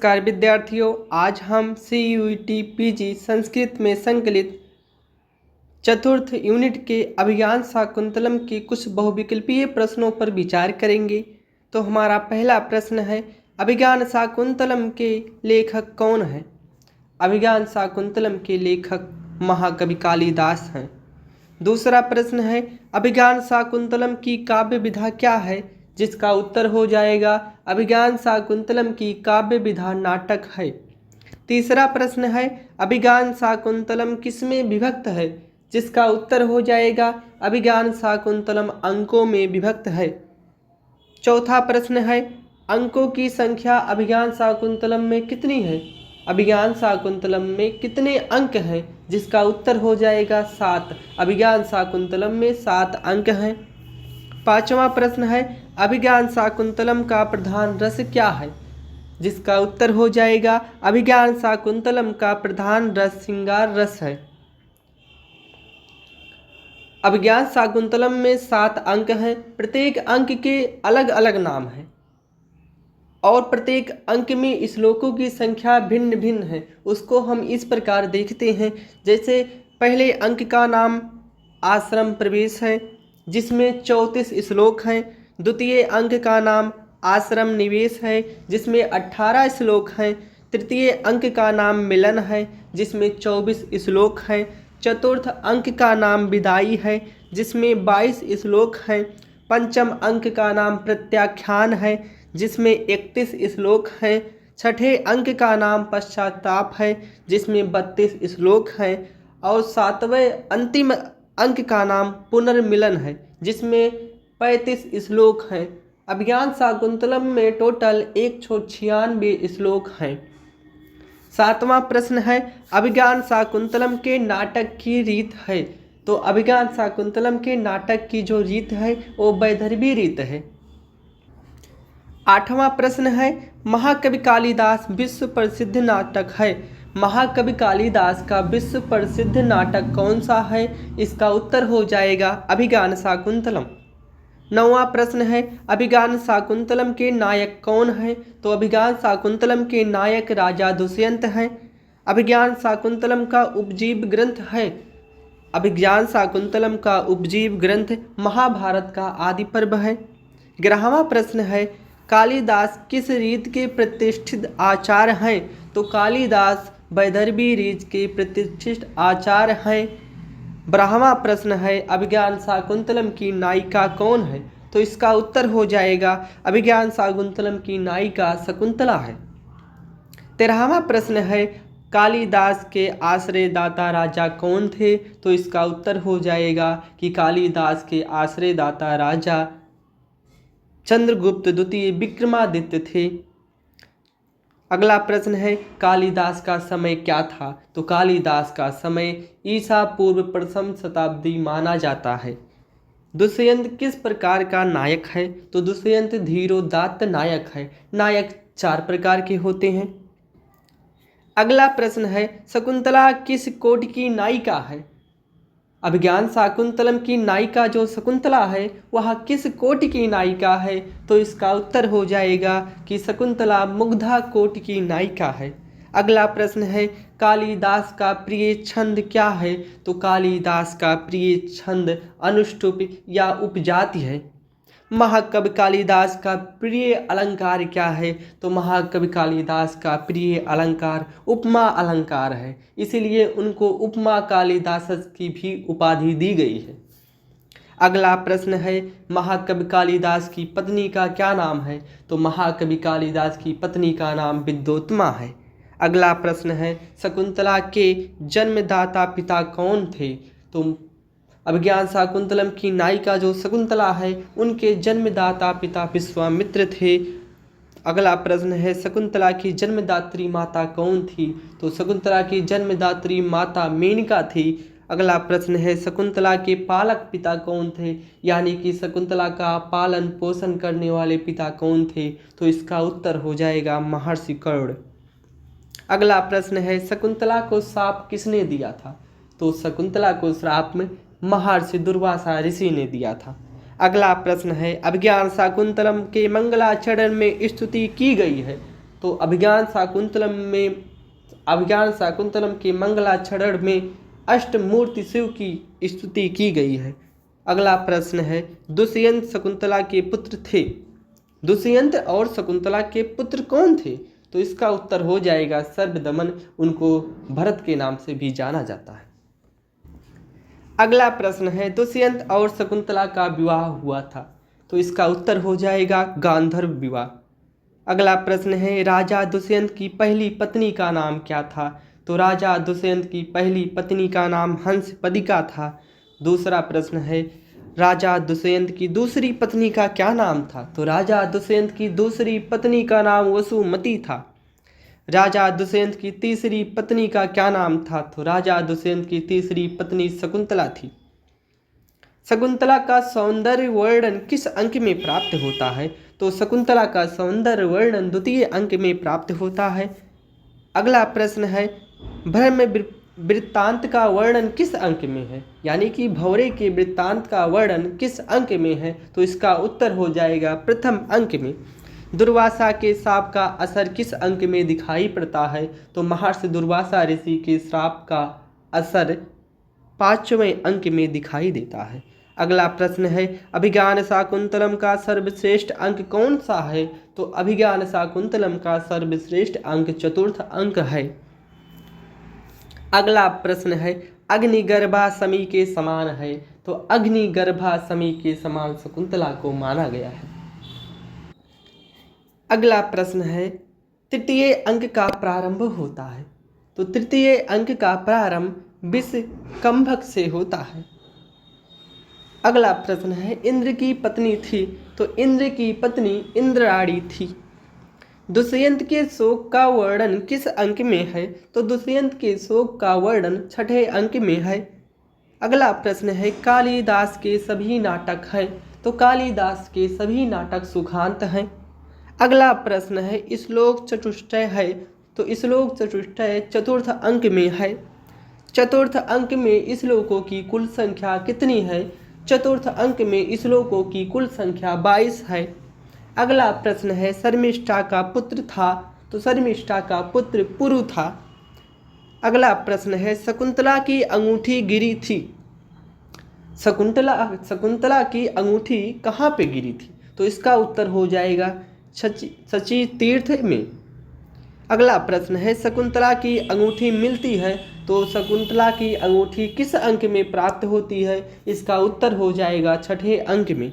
नमस्कार विद्यार्थियों, आज हम CUET PG संस्कृत में संकलित चतुर्थ यूनिट के अभिज्ञान शाकुंतलम के कुछ बहुविकल्पीय प्रश्नों पर विचार करेंगे। तो हमारा पहला प्रश्न है, अभिज्ञान शाकुंतलम के लेखक कौन हैं? अभिज्ञान शाकुंतलम के लेखक महाकवि कालिदास हैं। दूसरा प्रश्न है, अभिज्ञान शाकुंतलम की काव्य विधा क्या है? जिसका उत्तर हो जाएगा अभिज्ञान शाकुंतलम की काव्य विधा नाटक है। तीसरा प्रश्न है, अभिज्ञान शाकुंतलम किसमें विभक्त है? जिसका उत्तर हो जाएगा अभिज्ञान शाकुंतलम अंकों में विभक्त है। चौथा प्रश्न है, अंकों की संख्या अभिज्ञान शाकुंतलम में कितनी है? अभिज्ञान शाकुंतलम में कितने अंक हैं? जिसका उत्तर हो जाएगा 7। अभिज्ञान शाकुंतलम में 7 अंक हैं। पांचवा प्रश्न है, अभिज्ञान शाकुंतलम का प्रधान रस क्या है? जिसका उत्तर हो जाएगा अभिज्ञान शाकुंतलम का प्रधान रस श्रृंगार रस है। अभिज्ञान शाकुंतलम में 7 अंक हैं। प्रत्येक अंक के अलग अलग नाम हैं और प्रत्येक अंक में श्लोकों की संख्या भिन्न भिन्न है। उसको हम इस प्रकार देखते हैं, जैसे पहले अंक का नाम आश्रम प्रवेश है जिसमें 34 श्लोक हैं। द्वितीय अंक का नाम आश्रम निवेश है जिसमें 18 श्लोक हैं। तृतीय अंक का नाम मिलन है जिसमें 24 श्लोक हैं। चतुर्थ अंक का नाम विदाई है जिसमें 22 श्लोक हैं। पंचम अंक का नाम प्रत्याख्यान है जिसमें 31 श्लोक हैं। छठे अंक का नाम पश्चाताप है जिसमें 32 श्लोक हैं। और सातवें अंतिम अंक का नाम पुनर्मिलन है जिसमें 35 श्लोक हैं। अभिज्ञान शाकुंतलम में टोटल 196 श्लोक हैं। सातवां प्रश्न है, अभिज्ञान शाकुंतलम के नाटक की रीत है। तो अभिज्ञान शाकुंतलम के नाटक की जो रीत है वो वैदर्भी रीत है। आठवां प्रश्न है, महाकवि कालिदास विश्व प्रसिद्ध नाटक है। महाकवि कालिदास का विश्व प्रसिद्ध नाटक कौन सा है? इसका उत्तर हो जाएगा अभिज्ञान शाकुंतलम। नौवां प्रश्न है, अभिज्ञान शाकुंतलम के नायक कौन हैं? तो अभिज्ञान शाकुंतलम के नायक राजा दुष्यंत हैं। अभिज्ञान शाकुंतलम का उपजीव ग्रंथ है। अभिज्ञान शाकुंतलम का उपजीव ग्रंथ महाभारत का आदि पर्व है। 11वां प्रश्न है, कालिदास किस रीत के प्रतिष्ठित आचार्य हैं? तो कालिदास वैदर्भी रीत के प्रतिष्ठित आचार्य हैं। 12वां प्रश्न है, अभिज्ञान शाकुंतलम की नायिका कौन है? तो इसका उत्तर हो जाएगा अभिज्ञान शाकुंतलम की नायिका शकुंतला है। 13वां प्रश्न है, कालिदास के आश्रयदाता राजा कौन थे? तो इसका उत्तर हो जाएगा कि कालिदास के आश्रयदाता राजा चंद्रगुप्त द्वितीय विक्रमादित्य थे। अगला प्रश्न है, कालिदास का समय क्या था? तो कालिदास का समय ईसा पूर्व प्रथम शताब्दी माना जाता है। दुष्यंत किस प्रकार का नायक है? तो दुष्यंत धीरोदात्त नायक है। नायक 4 प्रकार के होते हैं। अगला प्रश्न है, शकुंतला किस कोटि की नायिका है? अभिज्ञान शाकुंतलम की नायिका जो शकुंतला है वह किस कोटि की नायिका है? तो इसका उत्तर हो जाएगा कि शकुंतला मुग्धा कोटि की नायिका है। अगला प्रश्न है, कालिदास का प्रिय छंद क्या है? तो कालिदास का प्रिय छंद अनुष्टुप या उपजाति है। महाकवि कालिदास का प्रिय अलंकार क्या है? तो महाकवि कालिदास का प्रिय अलंकार उपमा अलंकार है, इसीलिए उनको उपमा कालिदास की भी उपाधि दी गई है। अगला प्रश्न है, महाकवि कालिदास की पत्नी का क्या नाम है? तो महाकवि कालिदास की पत्नी का नाम विद्योत्तमा है। अगला प्रश्न है, शकुंतला के जन्मदाता पिता कौन थे? तो अभिज्ञान शाकुंतलम की नायिका जो शकुंतला है उनके जन्मदाता पिता विश्वामित्र थे। अगला प्रश्न है, शकुंतला की जन्मदात्री माता कौन थी? तो शकुंतला की जन्मदात्री माता मेनका थी। अगला प्रश्न है, शकुंतला के पालक पिता कौन थे? यानी कि शकुंतला का पालन पोषण करने वाले पिता कौन थे? तो इसका उत्तर हो जाएगा महर्षि कर्ण। अगला प्रश्न है, शकुंतला को श्राप किसने दिया था? तो शकुंतला को श्राप में महर्षि दुर्वासा ऋषि ने दिया था। अगला प्रश्न है, अभिज्ञान शाकुंतलम के मंगलाचरण में स्तुति की गई है। तो अभिज्ञान शाकुंतलम के मंगलाचरण में अष्टमूर्ति शिव की स्तुति की गई है। अगला प्रश्न है, दुष्यंत शकुंतला के पुत्र थे। दुष्यंत और शकुंतला के पुत्र कौन थे? तो इसका उत्तर हो जाएगा सर्वदमन। उनको भरत के नाम से भी जाना जाता है। अगला प्रश्न है, दुष्यंत और शकुंतला का विवाह हुआ था। तो इसका उत्तर हो जाएगा गांधर्व विवाह। अगला प्रश्न है, राजा दुष्यंत की पहली पत्नी का नाम क्या था? तो राजा दुष्यंत की पहली पत्नी का नाम हंसपदिका था। दूसरा प्रश्न है, राजा दुष्यंत की दूसरी पत्नी का क्या नाम था? तो राजा दुष्यंत की दूसरी पत्नी का नाम वसुमती था। राजा दुष्यंत की तीसरी पत्नी का क्या नाम था? तो राजा दुष्यंत की तीसरी पत्नी शकुंतला थी। शकुंतला का सौंदर्य वर्णन किस अंक में प्राप्त होता है? तो शकुंतला का सौंदर्य वर्णन द्वितीय अंक में प्राप्त होता है। अगला प्रश्न है, ब्रह्म वृत्तांत का वर्णन किस अंक में है? यानी कि भौरे के वृत्तांत का वर्णन किस अंक में है? तो इसका उत्तर हो जाएगा प्रथम अंक में। दुर्वासा के श्राप का असर किस अंक में दिखाई पड़ता है? तो महर्षि दुर्वासा ऋषि के श्राप का असर 5वें अंक में दिखाई देता है। अगला प्रश्न है, अभिज्ञान शाकुंतलम का सर्वश्रेष्ठ अंक कौन सा है? तो अभिज्ञान शाकुंतलम का सर्वश्रेष्ठ अंक चतुर्थ अंक है। अगला प्रश्न है, अग्निगर्भा समी के समान है। तो अग्निगर्भा समी के समान शकुंतला को माना गया है। अगला प्रश्न है, तृतीय अंक का प्रारंभ होता है। तो तृतीय अंक का प्रारंभ विषकंभक से होता है। अगला प्रश्न है, इंद्र की पत्नी थी। तो इंद्र की पत्नी इंद्राणी थी। दुष्यंत के शोक का वर्णन किस अंक में है? तो दुष्यंत के शोक का वर्णन 6ठे अंक में है। अगला प्रश्न है, कालिदास के सभी नाटक हैं। तो कालिदास के सभी नाटक सुखांत हैं। अगला प्रश्न है, श्लोक चतुष्टय है। तो श्लोक चतुष्टय चतुर्थ अंक में है। चतुर्थ अंक में श्लोकों की कुल संख्या कितनी है? चतुर्थ अंक में श्लोकों की कुल संख्या 22 है। अगला प्रश्न है, शर्मिष्ठा का पुत्र था। तो शर्मिष्ठा का पुत्र पुरु था। अगला प्रश्न है, शकुंतला की अंगूठी गिरी थी। शकुंतला की अंगूठी कहाँ पे गिरी थी? तो इसका उत्तर हो जाएगा शची तीर्थ में। अगला प्रश्न है, शकुंतला की अंगूठी मिलती है। तो शकुंतला की अंगूठी किस अंक में प्राप्त होती है? इसका उत्तर हो जाएगा 6ठे अंक में।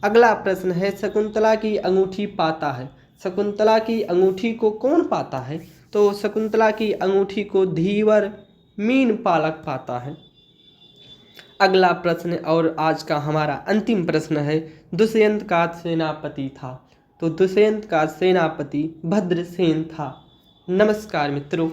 अगला प्रश्न है, शकुंतला की अंगूठी पाता है। शकुंतला की अंगूठी को कौन पाता है? तो शकुंतला की अंगूठी को धीवर मीन पालक पाता है। अगला प्रश्न और आज का हमारा अंतिम प्रश्न है, दुष्यंत का सेनापति था। तो दुष्यंत का सेनापति भद्रसेन था। नमस्कार मित्रों।